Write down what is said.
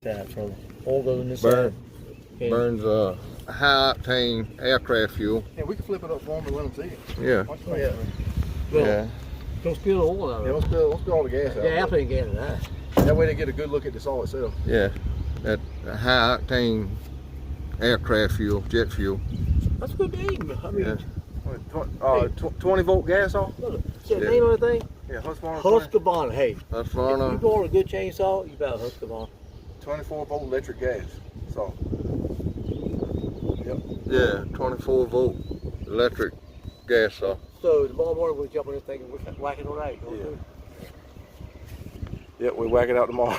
That for oil goes in this Burn, side. Okay. burns high octane aircraft fuel. Yeah, we can flip it up for them and let them see it. Yeah. Watch Oh, yeah. the Yeah. Don't spill the oil out Yeah, of it. don't spill all the gas out. Yeah, airplane gas in that. That way they get a good look at the saw itself. Yeah. That high octane aircraft fuel, jet fuel. That's a good name. I mean, Yeah. 20 volt gas saw? look, see the Yeah. name of the thing? Yeah, Husqvarna. Husqvarna. Hey, That's if you Husqvarna. bought a good chainsaw, you better Husqvarna. 24 volt electric gas saw. Yep. Yeah, 24 volt electric gas saw. So tomorrow morning we'll jump on this thing and we'll whack it all right. Yeah. Yep, we whack it out tomorrow.